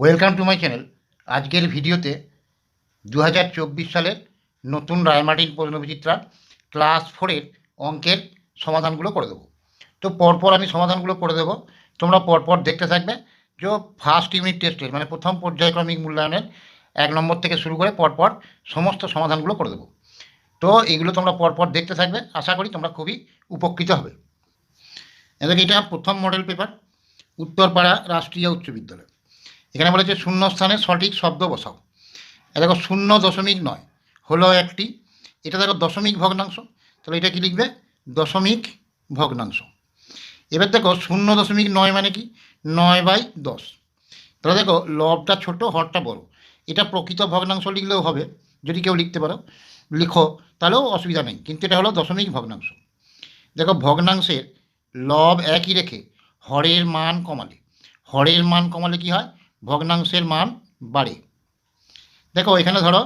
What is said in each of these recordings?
Welcome to my channel. আজকের ভিডিওতে 2024 সালের নতুন রায়মার্টিন প্রশ্নবিচিত্রা ক্লাস 4-এর অঙ্কের সমাধানগুলো করে দেবো। তো পরপর আমি সমাধানগুলো করে দেবো, তোমরা পরপর দেখতে থাকবে। যে ফার্স্ট ইউনিট টেস্টের মানে প্রথম পর্যায়ক্রমিক মূল্যায়নের 1 নম্বর থেকে শুরু করে পরপর সমস্ত সমাধানগুলো করে দেবো। তো এইগুলো তোমরা পরপর দেখতে থাকবে, আশা করি তোমরা খুবই উপকৃত হবে। এদিকে এটা প্রথম মডেল পেপার, উত্তরপাড়া রাষ্ট্রীয় উচ্চ বিদ্যালয়। এখানে বলেছে শূন্য স্থানে সঠিক শব্দ বসাও। দেখো 0.9 হলো একটি, এটা দেখো দশমিক ভগ্নাংশ, তাহলে এটা কি লিখবে? দশমিক ভগ্নাংশ। এবার দেখো 0.9 মানে কি? 9/10। তাহলে দেখো লবটা ছোট, হরটা বড়। এটা প্রকৃত ভগ্নাংশ লিখলেও হবে, যদি কেউ লিখতে পারো লিখো, তাহলেও অসুবিধা নেই, কিন্তু এটা হলো দশমিক ভগ্নাংশ। দেখো ভগ্নাংশের লব একই রেখে হরের মান কমালে কি হয়? ভগ্নাংশের মান বাড়ে। দেখো এখানে ধরো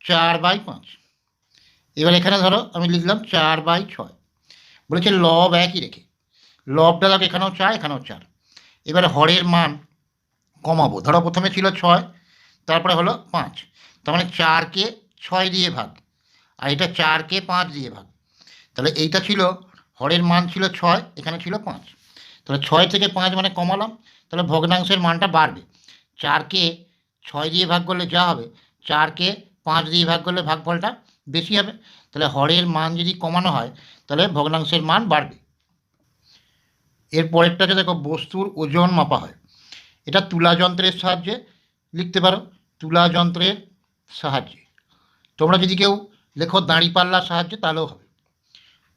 4/5, এবার এখানে ধরো আমি লিখলাম 4/6। বলেছে লব একই রেখে, লবটা দেখো এখানেও 4 এখানেও 4। এবার হরের মান কমাবো, ধরো প্রথমে ছিল 6, তারপরে হলো 5, তার মানে 4কে 6 দিয়ে ভাগ, আর এটা 4কে 5 দিয়ে ভাগ। তাহলে এইটা ছিল হরের মান ছিল 6, এখানে ছিল 5, তাহলে 6 থেকে 5 মানে কমালাম, তাহলে ভগ্নাংশের মানটা বাড়বে। 4কে 6 দিয়ে ভাগ করলে যা হবে, 4কে 5 দিয়ে ভাগ করলে ভাগফলটা বেশি হবে। তাহলে হরের মান যদি কমানো হয় তাহলে ভগ্নাংশের মান বাড়বে। এর পরেরটাকে দেখো বস্তুর ওজন মাপা হয়। এটা তুলা যন্ত্রের সাহায্যে লিখতে পারো, তুলা যন্ত্রের সাহায্যে। তোমরা যদি কেউ লেখো দাঁড়িপাল্লার সাহায্যে তাহলেও হবে।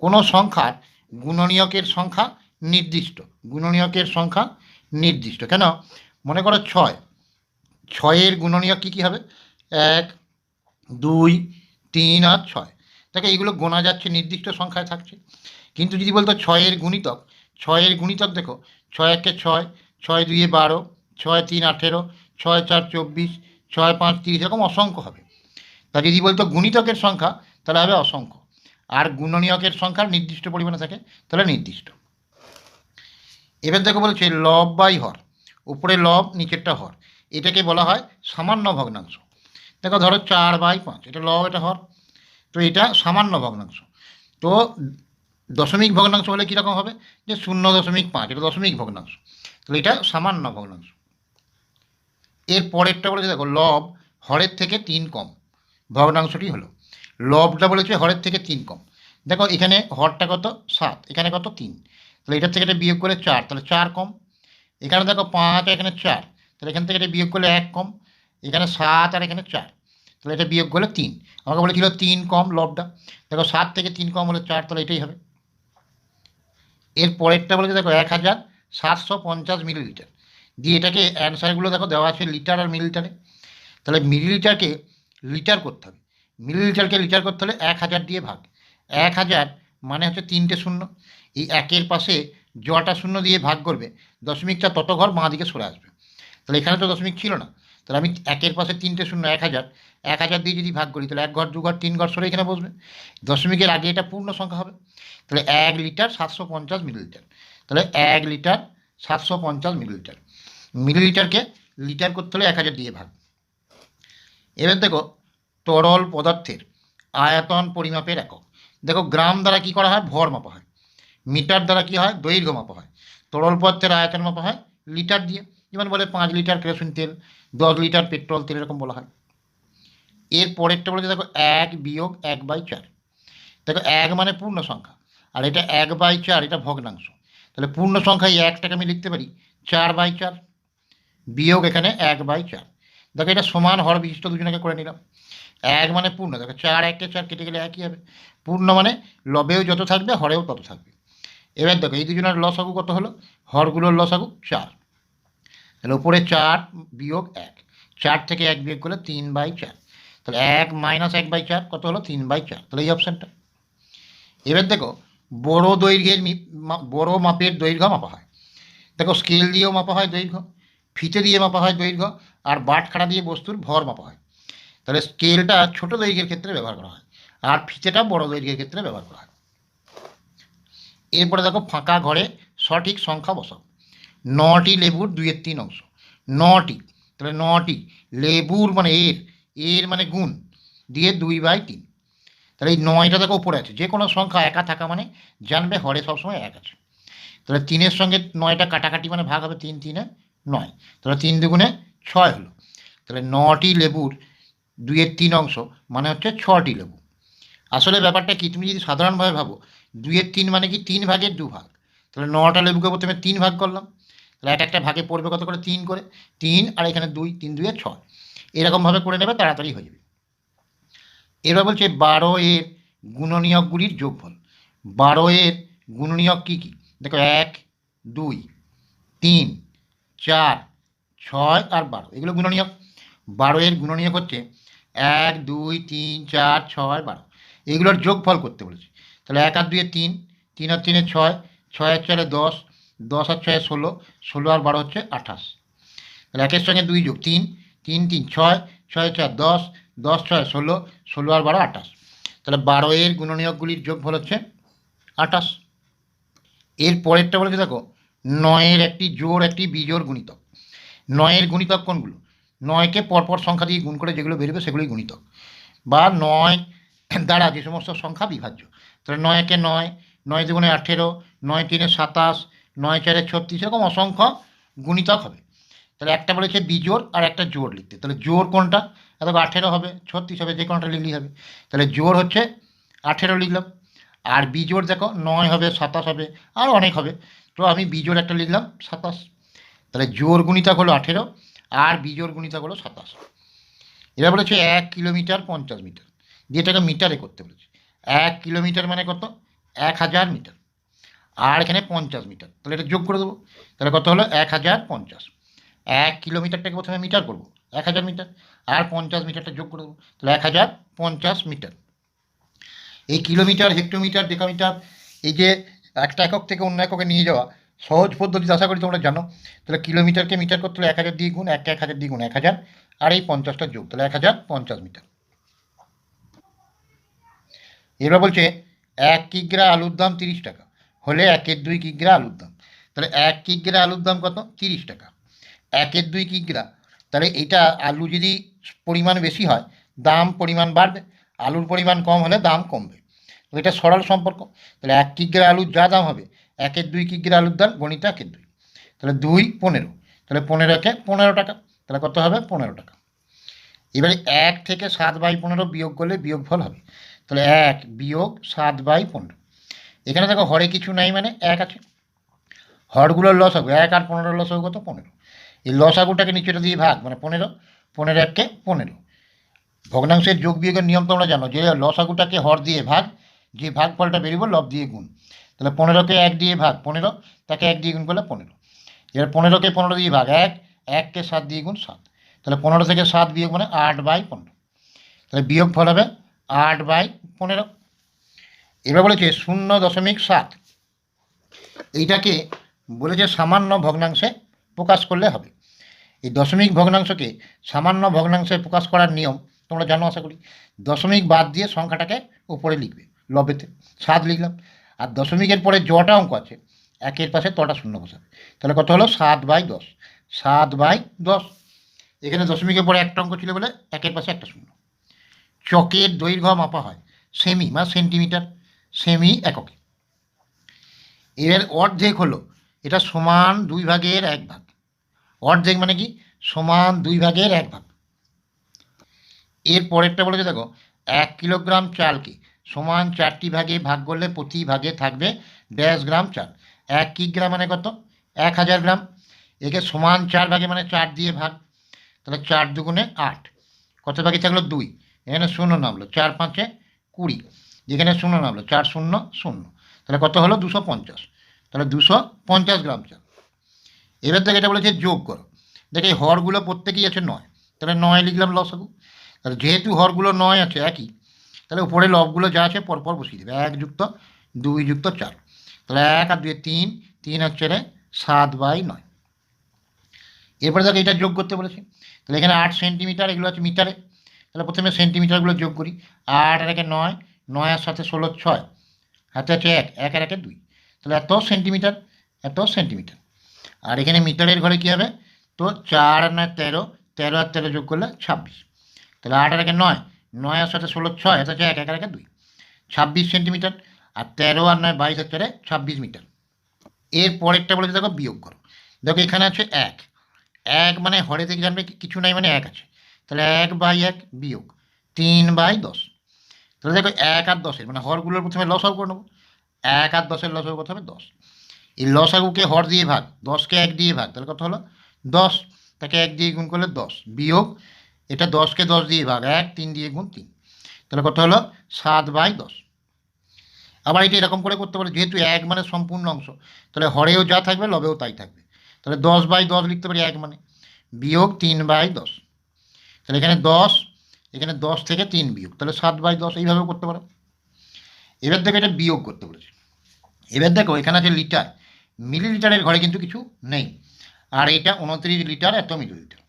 কোনো সংখ্যার গুণনীয়কের সংখ্যা নির্দিষ্ট, গুণনীয়কের সংখ্যা নির্দিষ্ট কেন? মনে করো 6 গুণনীয়ক কী কী হবে? 1, 2, 3 আর 6। দেখো এইগুলো গোনা যাচ্ছে, নির্দিষ্ট সংখ্যায় থাকছে। কিন্তু যদি বলতো 6 গুণিতক দেখো 6 1 6, 6 2 12, 6 3 18, 6 4 24, 6 5 30, এরকম অসংখ্য হবে। তা যদি বলতো গুণিতকের সংখ্যা তাহলে হবে অসংখ্য, আর গুণনীয়কের সংখ্যা নির্দিষ্ট পরিমাণে থাকে তাহলে নির্দিষ্ট। এবার দেখো বলছে লব বাই হর, উপরে লব নিচেরটা হর, এটাকে বলা হয় সামান্য ভগ্নাংশ। দেখো ধরো 4/5, এটা লব এটা হর, তো এটা সামান্য ভগ্নাংশ। তো দশমিক ভগ্নাংশ হলে কীরকম হবে? যে 0.5, এটা দশমিক ভগ্নাংশ, তাহলে এটা সামান্য ভগ্নাংশ। এর পরেরটা বলেছে দেখো লব হরের থেকে 3 কম, ভগ্নাংশটি হলো লবটা বলেছে হরের থেকে 3 কম। দেখো এখানে হরটা কত 7, এখানে কত 3, তাহলে এটার থেকে এটা বিয়োগ করে 4, তাহলে 4 কম। এখানে দেখো 5 আর এখানে 4, তাহলে এখান থেকে এটা বিয়োগ করলে 1 কম। এখানে 7 আর এখানে 4, তাহলে এটা বিয়োগ করলে 3। আমাকে বলেছিল 3 কম লবটা, দেখো 7 থেকে 3 কম হলে 4, তাহলে এটাই হবে। এর পরেরটা বলেছে দেখো 1750 মিলিলিটার, দিয়ে এটাকে অ্যান্সারগুলো দেখো দেওয়া আছে লিটার আর মিলিলিটারে। তাহলে মিলিলিটারকে লিটার করতে হবে, মিলিলিটারকে লিটার করতে হলে 1000 দিয়ে ভাগ। 1000 মানে হচ্ছে 3টে শূন্য, এই 1-এর পাশে জটা শূন্য দিয়ে ভাগ করবে, দশমিকটা তত ঘর বাঁ দিকে সরে আসবে। তাহলে এখানে তো দশমিক ছিল না, তাহলে আমি 1-এর পাশে 3টে শূন্য 1000 দিয়ে যদি ভাগ করি তাহলে 1 ঘর 2 ঘর 3 ঘর সরে এখানে বসবে, দশমিকের আগে এটা পূর্ণ সংখ্যা হবে। তাহলে 1 লিটার 750 মিলিলিটার, তাহলে 1 লিটার 750 মিলিলিটার। মিলিলিটারকে লিটার করতে হলে 1000 দিয়ে ভাগ। এবার দেখো তরল পদার্থের আয়তন পরিমাপের একক। দেখো গ্রাম দ্বারা কি করা হয়? ভর মাপা হয়। মিটার দ্বারা কি হয়? দৈর্ঘ্য মাপা হয়। তরল পদার্থের আয়তন মাপা হয় লিটার দিয়ে, যেমন বলে 5 লিটার কেরোসিন তেল, 10 লিটার পেট্রোল তেল, এরকম বলা হয়। এর পরেরটা বলেছে দেখো 1 বিয়োগ 1/4। দেখো 1 মানে পূর্ণ সংখ্যা, আর এটা 1/4, এটা ভগ্নাংশ। তাহলে পূর্ণ সংখ্যায় 1টাকে আমি লিখতে পারি 4/4, বিয়োগ এখানে 1/4। দেখো এটা সমান হর বিশিষ্ট দুজনকে করে নিলাম। 1 মানে পূর্ণ, দেখো 4 1 4 কেটে গেলে একই হবে। পূর্ণ মানে লবেও যত থাকবে হরেও তত থাকবে। এবার দেখো এই দুজনের লসাগু কত হলো? হরগুলোর লসাগু 4, তাহলে উপরে 4 বিয়োগ 1, 4 থেকে 1 বিয়োগ করলে 3/4, তাহলে 1 মাইনাস 1/4 কত হলো? 3/4, তাহলে এই অপশানটা। এবার দেখো বড় দৈর্ঘ্যের বড় মাপের দৈর্ঘ্য মাপা হয়। দেখো স্কেল দিয়েও মাপা হয় দৈর্ঘ্য, ফিতে দিয়ে মাপা হয় দৈর্ঘ্য, আর বাটখারা দিয়ে বস্তুর ভর মাপা হয়। তাহলে স্কেলটা ছোট দৈর্ঘ্যের ক্ষেত্রে ব্যবহার করা হয়, আর ফিতেটা বড় দৈর্ঘ্যের ক্ষেত্রে ব্যবহার করা হয়। এরপরে দেখো ফাঁকা ঘরে সঠিক সংখ্যা বসাও। 9টি লেবুর 2/3 অংশ, 9টি তাহলে 9টি লেবুর মানে এর মানে গুণ দিয়ে 2/3। তাহলে এই 9টা দেখো উপরে আছে, যে কোনো সংখ্যা একা থাকা মানে জানবে হরে সবসময় 1 আছে। তাহলে 3-এর সঙ্গে 9টা কাটাকাটি মানে ভাগ হবে, 3 3 9, তাহলে 3 দুগুণে 6 হলো। তাহলে 9টি লেবুর 2/3 অংশ মানে হচ্ছে 6টি লেবু। আসলে ব্যাপারটা কি, তুমি যদি সাধারণভাবে ভাবো 2/3 মানে কি 3 ভাগের 2 ভাগ। তাহলে 9টা লেবুকে প্রথমে 3 ভাগ করলাম, তাহলে একটা ভাগে পড়বে কত করে, 3 করে, 3 আর এখানে 2, 3 2 6, এরকমভাবে করে নেবে, তাড়াতাড়ি হয়ে যাবে। এবার বলছে 12 এর গুণনীয়কগুলির যোগফল। 12 এর গুণনীয়ক কী কী দেখো, 1 2 3 4 6 আর 12, এগুলো গুণনীয়ক। 12 এর গুণনীয়ক হচ্ছে 1 2 3 4 6 12, এগুলোর যোগফল করতে বলেছে। তাহলে 1 আর 2 3, 3 আর 3 6, 6 আর 4 10, 10 আর 6 16, 16 আর 12 হচ্ছে 28। তাহলে 1-এর সঙ্গে 2 যোগ 3, 3 3 6, 6 4 10, 10 6 16, 16 আর 12 28। তাহলে 12 এর গুণনীয়কগুলির যোগফল হচ্ছে 28। এর পরেরটা বলেছে দেখো, 9-এর একটি জোড় একটি বিজোড় গুণিতক। 9-এর গুণিতক কোনগুলো, 9কে পরপর সংখ্যা দিয়ে গুণ করে যেগুলো বেরোবে সেগুলোই গুণিতক, বা 9 দ্বারা যে সমস্ত সংখ্যা বিভাজ্য। তাহলে 9 একে 9, 9 দুগুণে 18, 9 3-এ 27, 9 4-এ 36, এরকম অসংখ্য গুণিতক হবে। তাহলে একটা বলেছে বিজোড় আর একটা জোড় লিখতে, তাহলে জোড় কোনটা, দেখো 18 হবে, 36 হবে, যে কোনটা লিখলেই হবে। তাহলে জোড় হচ্ছে 18 লিখলাম, আর বিজোড় দেখো 9 হবে, 27 হবে, আর অনেক হবে, তো আমি বিজোড় একটা লিখলাম 27। তাহলে জোড় গুণিতক হলো 18 আর বিজোড় গুণিতক হলো 27। এবার বলেছে 1 কিলোমিটার 50 মিটার, যেটাকে মিটারে করতে বলেছে। 1 কিলোমিটার মানে কত, 1000 মিটার, আর এখানে 50 মিটার, তাহলে এটা যোগ করে দেবো। তাহলে কত হলো 1050। 1 কিলোমিটারটাকে প্রথমে মিটার করবো, 1000 মিটার, আর 50 মিটারটা যোগ করে দেবো, তাহলে 1050 মিটার। এই কিলোমিটার, হেক্টোমিটার, ডেকামিটার, এই যে একটা একক থেকে অন্য এককে নিয়ে যাওয়া সহজ পদ্ধতি আশা করি তোমরা জানো। তাহলে কিলোমিটারকে মিটার করতে হলে 1000 দিয়ে গুণ, 1000 দিয়ে গুণ 1000, আর এই 50টা যোগ, তাহলে 1050 মিটার। এবার বলছে 1 কিগ্রা আলুর দাম 30 টাকা হলে 1/2 কিগ্রা আলুর দাম। তাহলে 1 কিগ্রা আলুর দাম কত, 30 টাকা, 1/2 কিগ্রা। তাহলে এটা আলু যদি পরিমাণ বেশি হয় দাম পরিমাণ বাড়বে, আলুর পরিমাণ কম হলে দাম কমবে, তো এটা সরল সম্পর্ক। তাহলে 1 কিগ্রা আলুর যা দাম হবে 1/2 কিগ্রা আলুর দাম গণিত 1/2, তাহলে 2 15, তাহলে 15-কে 15 টাকা, তাহলে কত হবে 15 টাকা। এবারে 1 থেকে 7/15 বিয়োগ করলে বিয়োগফল হবে, তাহলে 1 বিয়োগ 7/15। এখানে দেখো হরে কিছু নাই মানে 1 আছে, হরগুলোর লসাগু 1 আর 15 লসাগু কত 15, এই লসাগুটাকে নিচেটা দিয়ে ভাগ মানে 15, 15 1-কে 15। ভগ্নাংশের যোগ বিয়োগের নিয়ম তোমরা জানো, যে লসাগুটাকে হর দিয়ে ভাগ, যে ভাগফলটা বেরিয়ে লব দিয়ে গুণ। তাহলে 15-কে 1 দিয়ে ভাগ 15, তাকে 1 দিয়ে গুণ করলে 15। এবার 15-কে 15 দিয়ে ভাগ 1, 1-কে 7 দিয়ে গুণ 7, তাহলে 15 থেকে 7 বিয়োগ মানে 8/15, তাহলে বিয়োগ ফল হবে 8/15। এবার বলেছে 0.7, এইটাকে বলেছে সামান্য ভগ্নাংশে প্রকাশ করলে হবে। এই দশমিক ভগ্নাংশকে সামান্য ভগ্নাংশে প্রকাশ করার নিয়ম তোমরা জানো আশা করি, দশমিক বাদ দিয়ে সংখ্যাটাকে উপরে লিখবে, লবেতে 7 লিখলাম, আর দশমিকের পরে যটা অঙ্ক আছে 1-এর পাশে তটা শূন্য বসাবে, তাহলে কত হলো 7/10, 7/10। এখানে দশমিকের পরে একটা অঙ্ক ছিল বলে 1-এর পাশে একটা শূন্য। চকের দৈর্ঘ্য মাপা হয় সেমি বা সেন্টিমিটার, সেমি এককে। এর অর্ধেক হলো, এটা সমান 2/1 অর্ধেক মানে কি সমান 2/1। এর পরেরটা বলেছে দেখো, 1 কিলোগ্রাম চালকে সমান 4টি ভাগে ভাগ করলে প্রতি ভাগে থাকবে 1.5 গ্রাম চাল। 1 কিগ্রা মানে কত, 1000 গ্রাম, একে সমান 4 ভাগে মানে 4 দিয়ে ভাগ, তাহলে 4 দুগুণে 8, কত ভাগে থাকলো 2, এখানে শূন্য নামলো, 4 5-এ 20, যেখানে শূন্য নামলো 4 0 0, তাহলে কত হলো 250, তাহলে 250 গ্রাম চাল। এবার থেকে এটা বলেছে যোগ করো, দেখে এই হরগুলো প্রত্যেকেই আছে 9, তাহলে 9 লিখলাম লসাগু। তাহলে যেহেতু হরগুলো 9 আছে একই, তাহলে উপরে লবগুলো যা আছে পরপর বসিয়ে দেবে, 1 যুক্ত 2 যুক্ত 4, তাহলে 1 আর 2 3, 3 আর 4 7/9। এরপরে দেখো এটা যোগ করতে বলেছি, তাহলে এখানে 8 সেন্টিমিটার, এগুলো আছে মিটারে, তাহলে প্রথমে সেন্টিমিটারগুলো যোগ করি, 8 আর 1-এ 9, 9 আর 7-এ 16 6, হাতে আছে 1, 1 আর 1-এ 2, তাহলে এত সেন্টিমিটার, এত সেন্টিমিটার। আর এখানে মিটারের ঘরে কী হবে, তো 4 আর 9 13, 13 আর 13 যোগ করলে 26, তাহলে 8 আর 1 9, 9 আর 7 16 6, এটা হচ্ছে 1 1 আর 1 2, 26 সেন্টিমিটার। আর 13 আর 9 22 আর 4 26 মিটার। এর পরেরটা বলেছে দেখো বিয়োগ করো। দেখো এখানে আছে 1, 1 মানে হরে থেকে জানবে কিছু নাই মানে 1 আছে, তাহলে 1/1 বিয়োগ 3/10। তাহলে দেখো 1 আর 10-এর মানে হরগুলোর প্রথমে লসাগু করে নেবো। 1 আর 10-এর লসাগু কত হবে 10। এই লসাগুকে হর দিয়ে ভাগ, 10কে 1 দিয়ে ভাগ, তাহলে কত হলো 10, তাকে 1 দিয়ে গুণ করলে 10 বিয়োগ এটা 10কে 10 দিয়ে ভাগ 1, 3 দিয়ে গুণ 3, তাহলে কত হলো 7/10। আবার এটা এরকম করে করতে পারে, যেহেতু 1 মানে সম্পূর্ণ অংশ, তাহলে হরেও যা থাকবে লবেও তাই থাকবে, তাহলে 10/10 লিখতে পারি 1 মানে, বিয়োগ 3/10, তাহলে এখানে 10, এখানে 10 থেকে 3 বিয়োগ, তাহলে 7/10, এইভাবেও করতে পারো। এবার দেখো এটা বিয়োগ করতে বলেছে। এবার দেখো এখানে আছে লিটার, মিলিলিটারের ঘরে কিন্তু কিছু নেই, আর এটা 29 লিটার এত মিলিলিটার,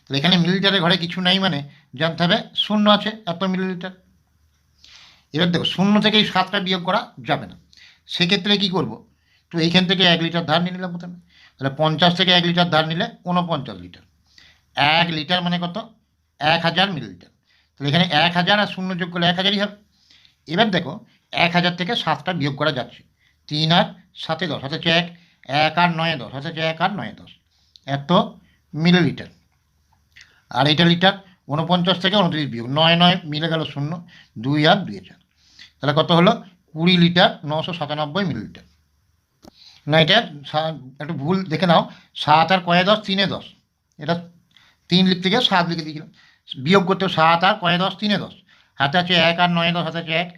তাহলে এখানে মিলিলিটারের ঘরে কিছু নেই মানে জানতে হবে শূন্য আছে এত মিলিলিটার। এবার দেখো শূন্য থেকে এই 7টা বিয়োগ করা যাবে না, সেক্ষেত্রে কী করবো, তো এইখান থেকে 1 লিটার ধার নিয়ে নিলাম প্রথমে, তাহলে 50 থেকে 1 লিটার ধার নিলে 49 লিটার। 1 লিটার মানে কত 1000 মিলিলিটার, তাহলে এখানে 1000 আর শূন্য যোগ করলে 1000ই হবে। এবার দেখো 1000 থেকে 7টা বিয়োগ করা যাচ্ছে, 3 আর 7 10, হাতে 1, 1 আর 9 10, হাতে 1 আর 9 10, এত মিলিলিটার। আর এটা লিটার, 49 থেকে 29 বিয়োগ 9 9 মিলে গেল 0, 2 আর 2 4, তাহলে কত হলো 20 লিটার 997 মিলিলিটার। না এটা একটু ভুল দেখে নাও, 7 আর কয়ে 10 3 10, এটা 3 লিখতে গিয়ে 7 লিখে দিয়েছিলাম, বিয়োগ করতে 7 আর কয়ে 10 3 10, হাতে আছে 1 আর 9 10, হাতে আছে 1,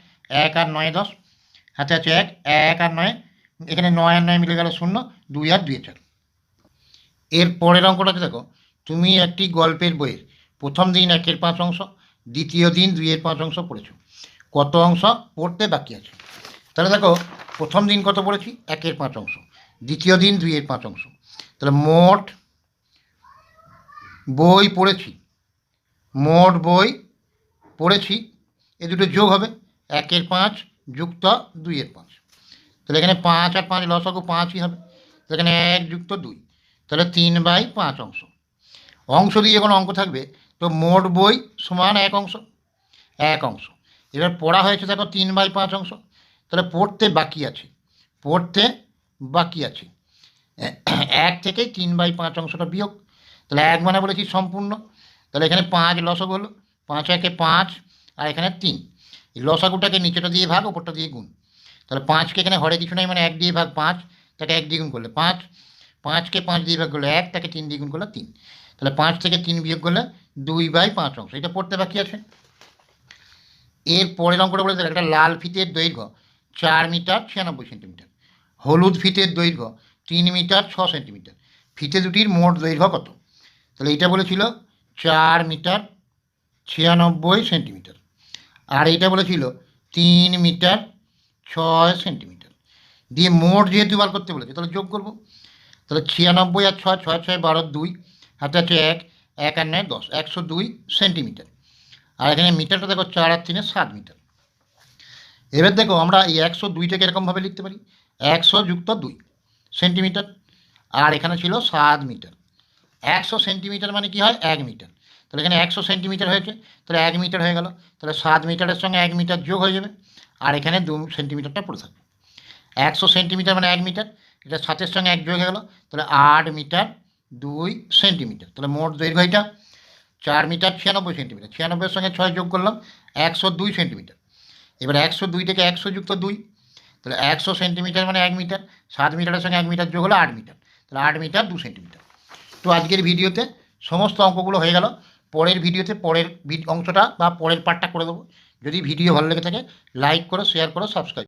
1 আর 9 10, হাতে আছে 1, 1 আর 9, এখানে 9 আর 9 মিলে গেল 0, 2 আর 2 4। এর পরের অঙ্কটাতে দেখো, তুমি একটি গল্পের বইয়ের প্রথম দিন 1/5 অংশ, দ্বিতীয় দিন 2/5 অংশ পড়েছো, কত অংশ পড়তে বাকি আছে? তাহলে দেখো প্রথম দিন কত পড়েছি 1/5 অংশ, দ্বিতীয় দিন 2/5 অংশ, তাহলে মোট বই পড়েছি, মোট বই পড়েছি এ দুটো যোগ হবে 1/5 যুক্ত 2/5, তাহলে এখানে 5 আর 5 লসাগু 5ই হবে, তাহলে এখানে 1 যুক্ত 2, তাহলে 3/5 অংশ। অংশ দিয়ে যখন অঙ্ক থাকবে তো মোট বই সমান 1 অংশ, 1 অংশ। এবার পড়া হয়েছে দেখো 3/5 অংশ, তাহলে পড়তে বাকি আছে, পড়তে বাকি আছে 1 থেকে 3/5 অংশটা বিয়োগ, তাহলে 1 মানে বলেছি সম্পূর্ণ, তাহলে এখানে 5 লসাগু হলো, 5 1 5, আর এখানে 3, এই লসাগুটাকে নিচেটা দিয়ে ভাগ ওপরটা দিয়ে গুণ, তাহলে 5কে এখানে হরে কিছু নাই মানে 1 দিয়ে ভাগ 5, তাকে 1 দিয়ে গুণ করলে 5, 5কে 5 দিয়ে ভাগ করলে 1, তাকে 3 দিয়ে গুণ করলে 3, তাহলে 5 থেকে 3 বিয়োগ করলে 2/5 অংশ, এটা পড়তে বাকি আছে। এর পরের অঙ্কটা বলে একটা লাল ফিতের দৈর্ঘ্য 4 মিটার 96 সেন্টিমিটার, হলুদ ফিতের দৈর্ঘ্য 3 মিটার 6 সেন্টিমিটার, ফিতে দুটির মোট দৈর্ঘ্য কত? তাহলে এটা বলেছিল 4 মিটার 96 সেন্টিমিটার, আর এটা বলেছিল 3 মিটার 6 সেন্টিমিটার, দিয়ে মোট যেহেতু বার করতে বলেছে তাহলে যোগ করব, তাহলে 96 আর 6, 6 6 12 2, হাতে আছে 1, 1 আর 9 10, 102 সেন্টিমিটার, আর এখানে মিটারটা দেখো 4 আর 3 7 মিটার। এবার দেখো আমরা এই 102টাকে এরকমভাবে লিখতে পারি 100 যুক্ত 2 সেন্টিমিটার, আর এখানে ছিল 7 মিটার, 100 সেন্টিমিটার মানে কি হয় 1 মিটার, তাহলে এখানে 100 সেন্টিমিটার হয়েছে, তাহলে 1 মিটার হয়ে গেল, তাহলে 7 মিটারের সঙ্গে 1 মিটার যোগ হয়ে যাবে, আর এখানে 2 সেন্টিমিটারটা পড়ে থাকবে। 100 সেন্টিমিটার মানে 1 মিটার, এটা 7-এর সঙ্গে 1 যোগ হয়ে গেল, তাহলে 8 মিটার 2 সেন্টিমিটার, তাহলে মোট দৈর্ঘ্য এটা 4 মিটার 96 সেন্টিমিটার, 96-এর সঙ্গে 6 যোগ করলাম 102 সেন্টিমিটার। এবার 102 থেকে 100 যুক্ত 2, তাহলে 100 সেন্টিমিটার মানে 1 মিটার, 7 মিটারের সঙ্গে 1 মিটার যোগ হলো 8 মিটার, তাহলে 8 মিটার 2 সেন্টিমিটার। তো আজকের ভিডিওতে সমস্ত অঙ্কগুলো হয়ে গেল, পরের ভিডিওতে পরের অংশটা বা পরের পার্টটা করে দেবো। যদি ভিডিও ভালো লেগে থাকে লাইক করো, শেয়ার করো, সাবস্ক্রাইব।